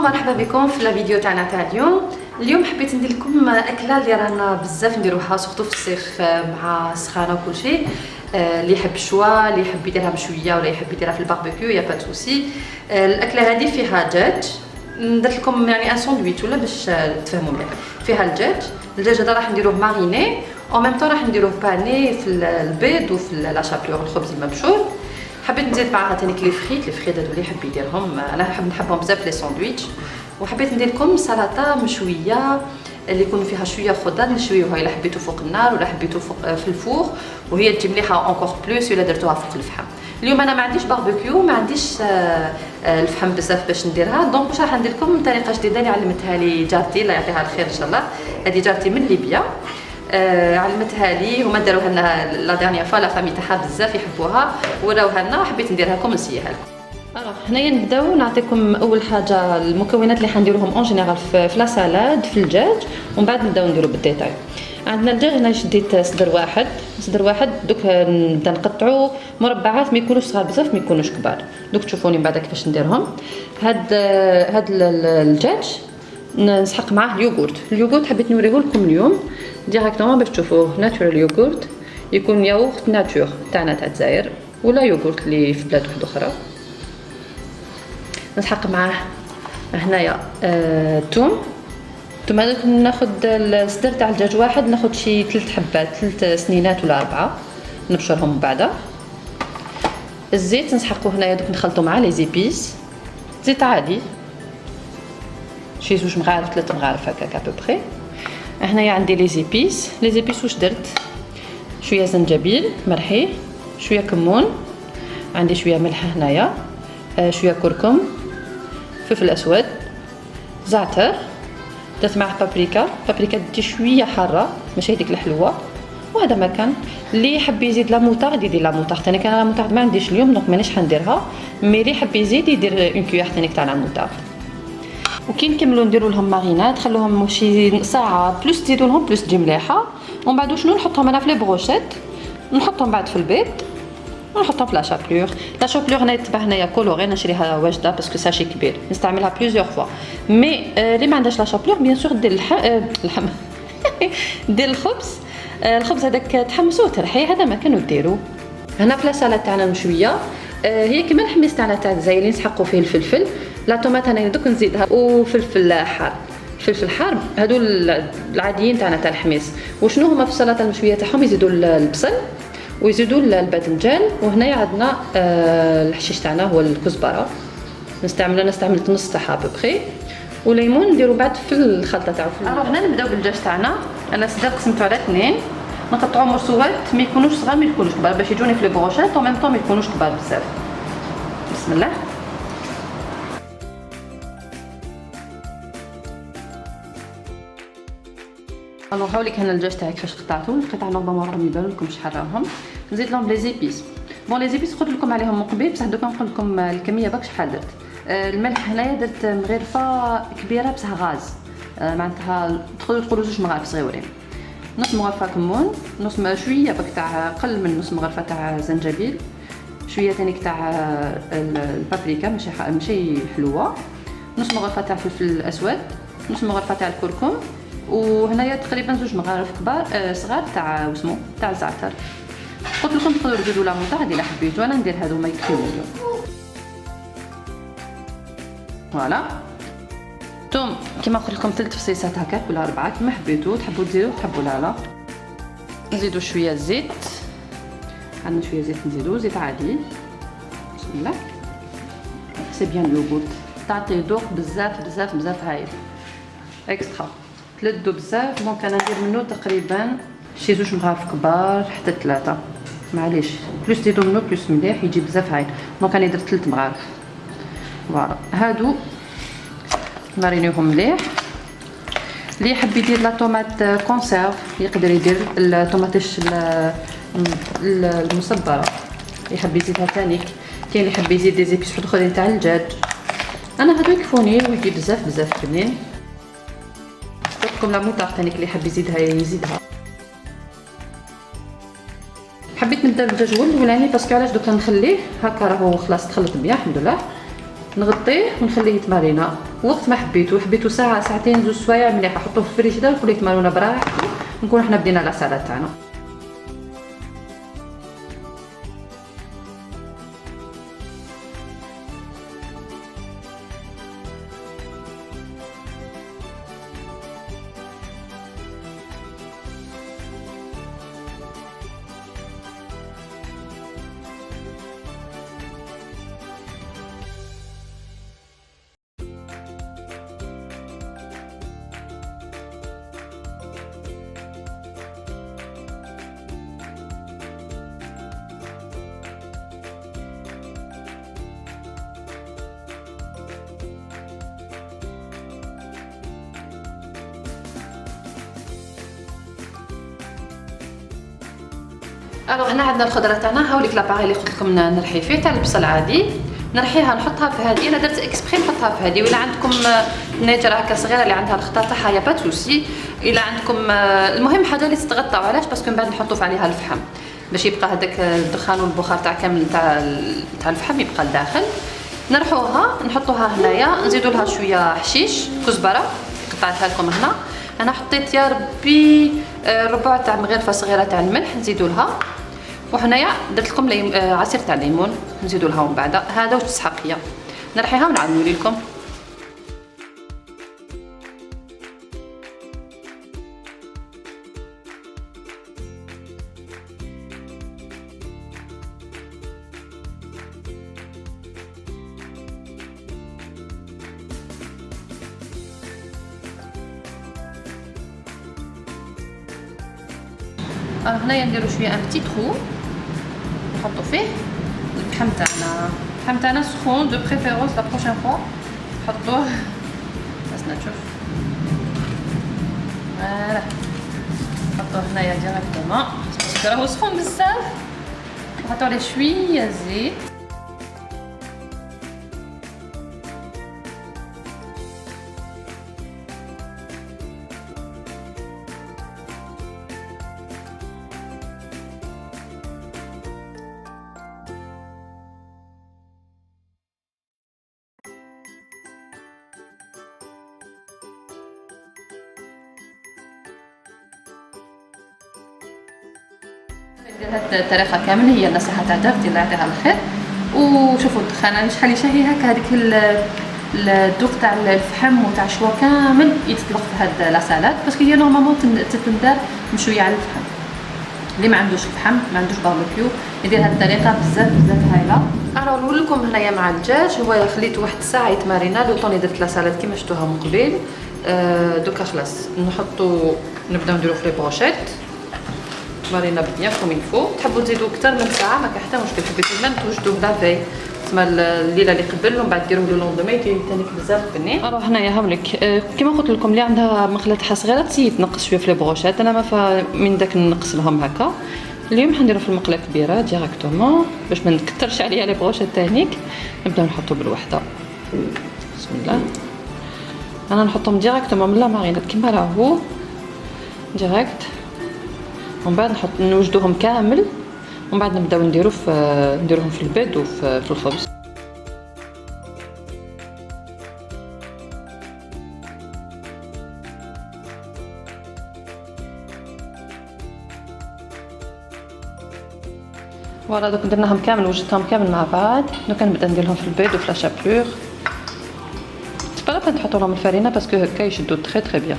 مرحبا بكم في الفيديو تاعنا تاع اليوم حبيت ندير لكم اكله اللي رانا بزاف نديروها سورتو في الصيف مع السخانه وكل شيء. اللي يحب الشوا، اللي يحب يديرها مشويه ولا يحب يديرها في الباربيكيو يا با سوسي. الاكله هذه فيها دجاج، درت لكم يعني ان ساندويتش ولا باش تفهموا مليح. فيها الدجاج هذا راح نديروه ماريني او ميم طون راح نديروه باني في البيض وفي لا شابلور الخبز المبشور. حبيت نزيد معاها ثاني لي فريت هذو اللي يحب يديرهم، انا نحبهم بزاف لي ساندويتش. وحبيت ندير لكم سلطه مشويه اللي يكون فيها شويه خضر نشويوها الا حبيتو فوق النار ولا حبيتو فوق في الفوغ، وهي تجي مليحه اونكور بلوس الا درتوها فوق الفحم. اليوم انا ما عنديش باربيكيو، ما عنديش الفحم بزاف باش نديرها، دونك واش راح ندير لكم طريقه جديده اللي علمتها لي جارتي الله يعطيها الخير ان شاء الله. هذه جارتي من ليبيا، علمتها لي هما داروها لنا لا ديرنيير فوا، لا فامي تاعها بزاف يحبوها وراوها لنا وحبيت نديرها لكم ونسيها لكم. هنايا نبداو نعطيكم اول حاجه المكونات اللي حنديروهم اون جينيرال في لا سالاد في الدجاج، ومن بعد نبداو نديرو بالديتاي. عندنا الدجاج، هنا شديت صدر واحد دوك نبدا نقطعو مربعات، ما يكونوش صغار بزاف ما يكونوش كبار، دوك تشوفوني من بعد كيفاش نديرهم. هاد الدجاج نسحق معاه اليوغورت حبيت نوريه لكم اليوم ديريكتومون باش تشوفوه ناتورال يوغورت، يكون ياغورت ناتور تاعنا تاع الجزائر ولا يوغورت اللي في بلاد واحده اخرى. نسحق معاه هنايا الثوم هذاك، ناخذ الصدر تاع الدجاج واحد، ناخذ شي 3 حبات 3 سنينات ولا 4 نبشرهم من بعد. الزيت نسحقو هنايا دوك نخلطو مع لي زيبيس، زيت عادي شي 2 مغارف 3 مغارف هكاك ابوبري. هنايا عندي لي زيبيس واش درت؟ شويه زنجبيل مرحي، شويه كمون، عندي شويه ملح هنايا، شويه كركم، فلفل اسود، زعتر، درت معاه بابريكا تجي شويه حاره ماشي هذيك الحلوه. وهذا ما كان اللي يحب يزيد لا موطارد يدير لا موطارد. انا كان لا موطارد ما عنديش اليوم دونك مانيش حنديرها، مي اللي يحب يزيد يدير اون كويير ثاني تاع لا موطارد. وكي نكملوا نديروا لهم ماريناد خلوهم شي ساعه بلوس، تزيدوا لهم بلوس تجي مليحه. ومن بعد شنو نحطهم انا في لي بروشيت، نحطهم بعد في البيض ونحطها في لا شابلور هنا تبع هنايا كولوري، نشريها واجده باسكو ساشي كبير نستعملها بليزيور فوا. مي اللي ما عندهاش لا شابلور بيان سور دير اللحم دير الخبز هذاك تحمسوه ترحي، هذا ما كانوا ديروا. هنا في لا سالاد تاعنا المشويه هي كيما الحميص تاعنا تاع الجزائريين نسحقوا فيه الفلفل، لا طوماط انا دوك نزيدها وفلفل حار، فلفل حار هادو العاديين تاعنا تاع الحميص. وشنو هما في السلطه المشويه تاعهم يزيدوا البصل ويزيدوا الباذنجان. وهنايا عندنا الحشيش تاعنا هو الكزبره، استعملت نص تاعها ببخي، وليمون نديرو بعد في الخلطه تاعو. هنا نبداو بالدجاج تاعنا، انا الصدر قسمته على 2، نقطعو مرسوات ما يكونوش صغار ما يكونوش كبار باش يجوني في لي بروشيت وميم طون ما يكونوش كبار بزاف. بسم الله. الوغ هاوليك هنا الدجاج تاعي كيفاش قطعته، القطع نورمالمون راهم يبانو لكم شحال راهم. نزيد لهم لي زيبيس، بون لي زيبيس قلت لكم عليهم من قبيل بصح دوكا نقول لكم الكميه باك شحال درت. الملح هنايا درت مغرفه كبيره بصح غاز، معناتها تقدروا تقولوا 2 مغارف صغيورين. نص مغرفه كمون، شويه باك تاع قل من نص مغرفه تاع زنجبيل، شويه ثاني تاع البابريكا ماشي حلوه، نص مغرفه تاع فلفل اسود، نص مغرفه تاع الكركم، وهنايا تقريبا 2 مغارف كبار صغار تاع واسمو تاع الزعتر. قلت لكم تقدروا ديروا لا موطارد الا حبيتوا، انا ندير هادو ما يكفيو اليوم. فوالا توم كيما قلت لكم 3 فصيصات هكاك ولا 4 كيما حبيتوا، تحبوا تزيدوا تحبوا لا. نزيدوا شويه زيت، عندنا شويه زيت نزيدوا زيت عادي. بسم الله. سي بيان اليوغورت تعطي ذوق بزاف هايل اكسترا، تلدو بزاف. دونك انا ندير منه تقريبا شي 2 مغارف كبار حتى 3 معليش، بلوس تزيدو منه بلوس مليح يجي بزاف هايل. دونك انا درت 3 مغارف. فوالا هادو نارينيوهم مليح. اللي يحب يدير لا طوماط كونسيرف يقدر يدير الطوماطيش المصبره، يحب يزيدها ثاني. كاين اللي يحب يزيد دي زيبيس اخرين تاع الدجاج، انا هادو يكفوني ويجي بزاف بنين. لكم لا موطار ثاني اللي يحب يزيدها. حبيت نبدا بالدجاج الولاني باسكو علاش دوكا نخليه هكا راهو خلاص تخلط بيان الحمد لله. نغطيه ونخليه يتمارينا وقت ما حبيتو ساعه ساعتين زوج سوايع مليح. نحطوه في الفريجيدير ونخليه يتمارونا براحته، نكون حنا بدينا لا سالاد تاعنا. الوغ هنا عندنا الخضره تاعنا. هاوليك لاباغي اللي قلت لكم نرحي فيه تاع البصل عادي، نرحيها نحطها في هذه. انا درت اكسبري نحطها في هذه، ولا عندكم نيتر هكا صغيره اللي عندها الخطا تاعها يا با سوسي. الا عندكم المهم حاجه اللي تتغطى. وعلاش؟ باسكو من بعد نحطوا عليها الفحم باش يبقى هذاك الدخان والبخار تاع كامل تاع الفحم يبقى لداخل. نرحوها نحطوها هنايا، نزيدوا لها شويه حشيش كزبره قطعتها لكم هنا. انا حطيت يا ربي ربع تاع مغرفه صغيره تاع الملح نزيدوا لها. وهنايا درت لكم عصير تاع الليمون نزيدوا لها من بعد. هذا واش تسحقيه نرحيها ونعاود نولي لكم. هنايا نديرو شويه ان بتي ترو نحطو فيه اللحم تاعنا. اللحم تاعنا سخون دو بريفيرونس لا بروشين فوا نحطوه. بس نشوف فوالا نحطوه هنايا ديريكتومون باسكو راهو سخون بزاف. نحطو عليه شويه زيت. ندير هاد الطريقه كامل هي النصيحه تاع دار الله يعطيها الخير. وشوفوا الدخان شحال يشهي هكا. هذيك الذوق تاع الفحم وتاع الشوا كامل يتطلق في هاد لا سالاد باسكو هي نورمالمون تندار مشويه على الفحم. اللي ما عندوش فحم ما عندوش باربيكيو يدير هاد الطريقه بزاف هايله. الوغ نقول لكم هنايا مع الدجاج هو خليته واحد الساعه يتمارينا لو طوني درت لا سالاد كيما شفتوها من قبيل. دوكا خلاص نحطو نبداو نديرو في لي بروشيت مارينا بيان كوم ينفو. تحبوا تزيدوا اكثر من ساعه ما كاين حتى مشكل. حبيتو ميم توجدوه لافي تسمى الليله اللي قبل ومن بعد ديروه لو لوندومي يتانيك بزاف بنين. الوغ هنايا هاوليك كيما قلت لكم اللي عندها مقله تاع صغيره تزيد تنقص شويه في لي بروشيت. انا ما من داك نقص لهم هكا. اليوم حنديرو في المقله كبيره ديريكتومون باش ما نكثرش عليها لي بروشيت تانيك. نبداو نحطو بالوحده بسم الله. انا نحطهم ديريكتومون من لا مارينات كيما راهو ديريكت. ومن بعد نوجدوهم كامل ومن بعد نبداو نديروهم في البيض وفي الخبز. فوالا دوك درناهم كامل وجدتهم كامل مع بعض. دوك نبدا نديرهم في البيض وفي لا شابلور. سبا نحطوا لهم الفرينه باسكو هكا يشدوا تري تري بيان.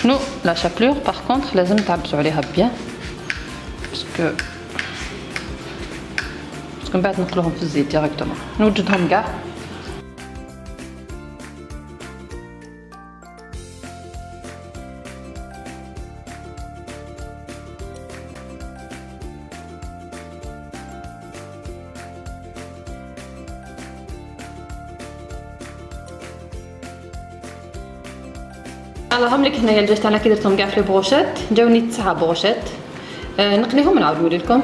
شنو لا شابلور باغ كونطخ لازم تعبسوا عليها بيان باسكو من بعد نقلوهم في الزيت ديريكتومون. نوجدهم كاع. الله لك هنايا الدجاج تاعنا كي درتهم كاع في بروشيت جاوني 9 بروشيت. نقليهم ونعاود نوري لكم.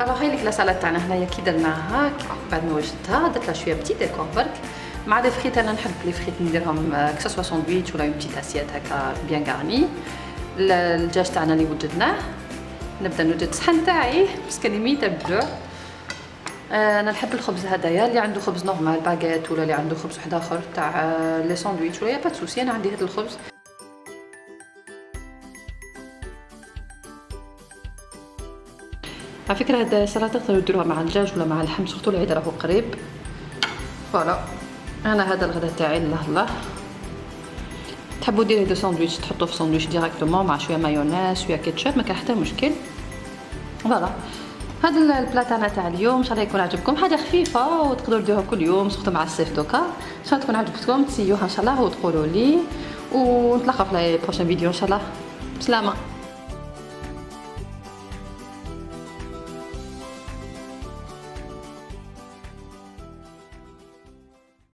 الوغ هاي ليك لا سالاد تاعنا هنايا كي درناها بعد ما وجدتها درت لها شويه بتي ديكور برك مع لي فريت. انا نحب لي فريت نديرهم كسوا ساندويتش ولا اون بتيت اسيات هكا بيان غارني. الدجاج تاعنا اللي وجدناه نبدا نوجد الصحن تاعي مسكني ميته بالجوع. انا نحب الخبز هدايا، اللي عنده خبز نورمال باغيت ولا اللي عنده خبز واحد اخر تاع لي ساندويتش ولا با سوسي، انا عندي هذا الخبز. على فكره هاد السلطه تقدروا ديروها مع الدجاج ولا مع اللحم، سورتو العيد راهو قريب. فوالا انا هذا الغدا تاعي الله. تحبوا ديروا دو ساندويتش تحطوه في ساندويتش ديريكتومون مع شويه مايونيز شويه كاتشب، ما كان حتى مشكل. فوالا هذا البلا تاعنا تاع اليوم ان شاء الله يكون عجبكم، حاجه خفيفه وتقدروا ديروها كل يوم سورتو مع الصيف دوكا. ان شاء الله تكون عجبتكم، تسيوها ان شاء الله وتقولوا لي، ونتلاقاو في لي بروشين فيديو ان شاء الله. بسلامه.